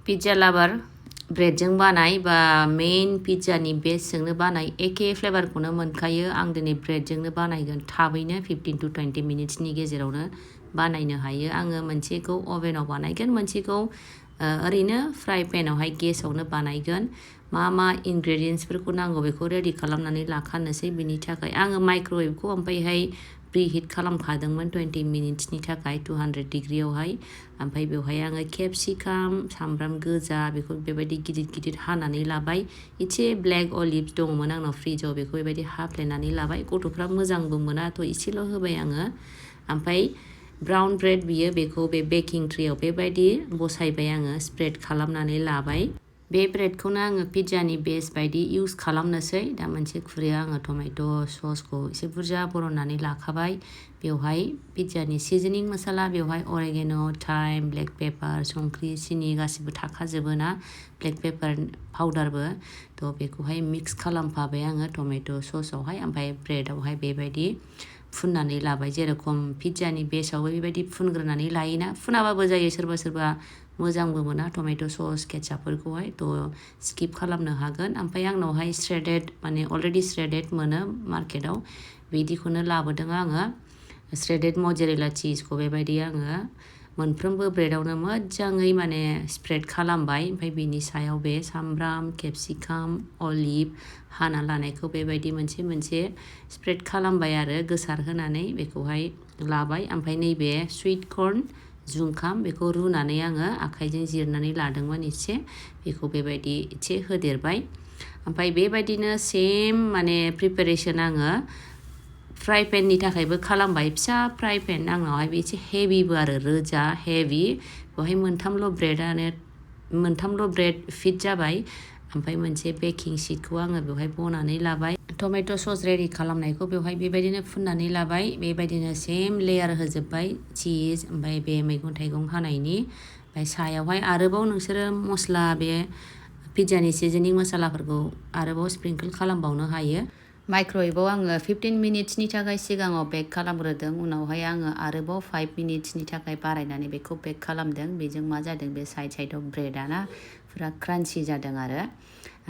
pizza लाभार ब्रेडजों बानाय बा मेन पिज्जानि बेसजोंनो बानाय एखे फ्लेभारखौनो मोनखायो आं दिनै ब्रेडजोंनो बानायगोन थाबैनो 15 to 20 मिनिट्सनि गेजेरावनो बानायनो हायो आङो मोनसेखौ अभेनाव बानायगोन मोनसेखौ ओरैनो फ्राइ पेनावहाय गेसावनो बानायगोन मा इनग्रेडियेन्ट्सफोरखौ नांगौ बेखौ रेडि खालामनानै लाखानोसै बिनि थाखाय आङो माइक्रवेभखौ ओमफ्रायहाय प्रिहिट खालामखादोंमोन 20 मिनिट्सनि थाखाय 200 डिग्रीयावहाय ओमफ्राय बेवहाय आङो केपसिकाम सामब्राम गोजा बेखौ बेबायदि गिदिर गिदिर हानानै लाबाय एसे ब्लेक अलिभ्स दङमोन आंनाव फ्रिजाव बेखौ बेबायदि हाफ्लेनानै लाबाय गथ'फ्रा मोजांबो मोना थ' एसेल' होबाय आङो ओमफ्राय ब्राउन ब्रेड बियो बेखौ बे बेकिं ट्रेयाव बेबायदि बसायबाय आङो स्प्रेड खालामनानै लाबाय बे ब्रेडखौनो आङो पिज्जानि बेस बायदि इउज खालामनोसै दा मोनसे खुरैयाव आङो टमेट' ससखौ एसे बुरजा बरननानै लाखाबाय बेवहाय पिज्जानि सिजनिं मसाला बेवहाय अरेगेन' थाइम ब्लेक पेपार संख्रि सिनि गासिबो थाखाजोबो ना ब्लेक पेपार पाउडारबो थ' बेखौहाय मिक्स खालामफाबाय आङो टमेट' ससआवहाय ओमफ्राय ब्रेडआवहाय बेबायदि फुननानै लाबाय जेरखम पिज्जानि बेसावबो बेबायदि फुनग्रोनानै लायोना फुनाबाबो जायो सोरबा सोरबा मोजांबो मोना टमेट' सस केचापफोरखौहाय थ' स्किप खालामनो हागोन ओमफ्राय आंनावहाय श्रेडेड माने अलरेडि श्रेडेड मोनो मार्केटाव बिदिखौनो लाबोदों आङो श्रेडेड मजेरेला चीजखौ बेबायदि आङो मोनफ्रोमबो ब्रेडआवनो मोजाङै माने स्प्रेड खालामबाय ओमफ्राय बिनि सायाव बे सामब्राम केपसिकाम अलिभ हाना लानायखौ बेबायदि मोनसे मोनसे स्प्रेड खालामबाय आरो गोसार होनानै बेखौहाय लाबाय ओमफ्राय नैबे स्वीट कर्न जुंखाम बेखौ रुनानै आङो आखाइजों जिरनानै लादोंमोन एसे बेखौ बेबायदि एसे होदेरबाय ओमफ्राय बेबायदिनो सेम माने प्रिपारेसन आङो फ्राइ पेननि थाखायबो खालामबाय फिसा फ्राइ पेन आंनावहाय बे एसे हेभिबो आरो रोजा हेभि बेवहाय मोनथामल' ब्रेड फिट जाबाय ओमफ्राय मोनसे बेकिं शीटखौ आङो बेवहाय बनानै लाबाय टमेट' सस रेडि खालामनायखौ बेवहाय बेबायदिनो फुननानै लाबाय बेबायदिनो सेम लेयार होजोब्बाय चीज ओमफ्राय बे मैगं थाइगं हानायनि ओमफ्राय सायावहाय आरोबाव नोंसोरो मस्ला बे पिज्जानि सिजनिं मसालाफोरखौ आरोबाव स्प्रिंकल खालामबावनो हायो माइक्रवेभआव आङो 15 मिनिट्सनि थाखाय सिगाङाव बेक खालामग्रोदों उनावहाय आङो आरोबाव 5 मिनिट्सनि थाखाय बारायनानै बेखौ बेक खालामदों बेजों मा जादों बे साइडआव ब्रेडआ ना फुरा क्रान्चि जादों आरो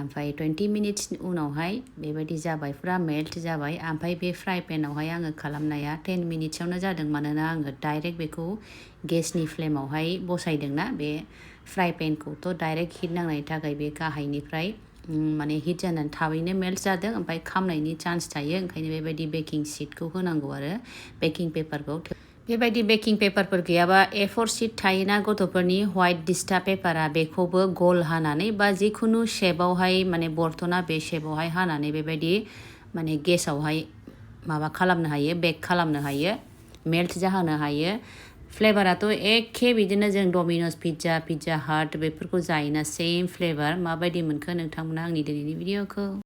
ओमफ्राय 20 मिनिट्स उनावहाय बेबायदि जाबाय फुरा मेल्ट जाबाय ओमफ्राय बे फ्राइ पेनावहाय आङो खालामनाया 10 मिनिट्सआवनो जादों मानोना आङो डाइरेक्ट बेखौ गेसनि फ्लेमावहाय बसायदोंना बे फ्राइ पेनखौथ' डाइरेक्ट हिट नांनायनि थाखाय बे गाहायनिफ्राय माने हिट जानानै थाबैनो मेल्ट जादों ओमफ्राय खामनायनि चान्स थायो ओंखायनो बेबायदि बेकिं शीटखौ होनांगौ आरो बेकिं पेपारखौ बेबायदि बेकिं पेपारफोर गैयाबा A4 शीट थायोना गथ'फोरनि व्हाइट डिस्टा पेपारा बेखौबो गल हानानै बा जिखुनु शेपआवहाय माने बर्थना बे शेपआवहाय हानानै बेबायदि माने गेसावहाय माबा खालामनो हायो बेक खालामनो हायो मेल्ट जाहोनो हायो फ्लेभाराथ' एखे बिदिनो जों डमिन'स पिज्जा हाट बेफोरखौ जायोना सेम फ्लेभार माबायदि मोनखो नोंथांमोना आंनि दिनैनि भिडिअखौ